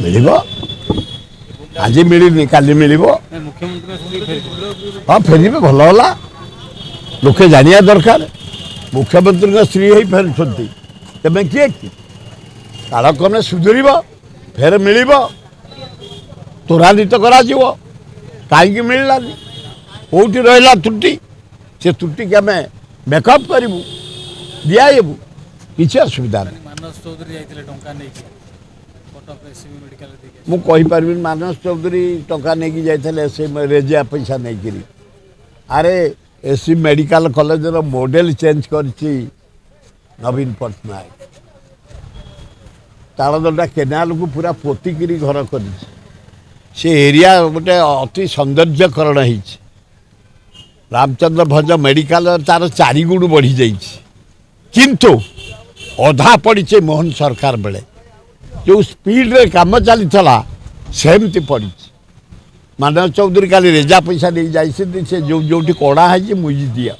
मिल आज मिलनी काली मिल हाँ फेर भल है लोके जानिया दरकार मुख्यमंत्री स्त्री ही फेरुंट तेमें किए कालक्रमे सुधर फेर मिल त्वरान्वित कहीं मिललानी कौटी रहा त्रुटि से त्रुटि की आम मेकअप करूँ दिबू किसी असुविधा नहीं मुझे मानस चौधरी टंका नहीं जाते रेजिया पैसा नहीं अरे SC medical college model change कर नवीन पट्टनायक तालदंडा केनाल को पूरा पोतिकी घर कर एरिया गोटे अति सौंदर्यकरण हो रामचंद्र भंज मेडिकल तार 4 गुण बढ़ी जाइंतु अधा पड़ी मोहन सरकार बेले जो स्पीड रे काम चली सेमती पड़ी मानव चौधरी काली रेजा पैसा नहीं जाइए से जो कड़ा है मुझे दिया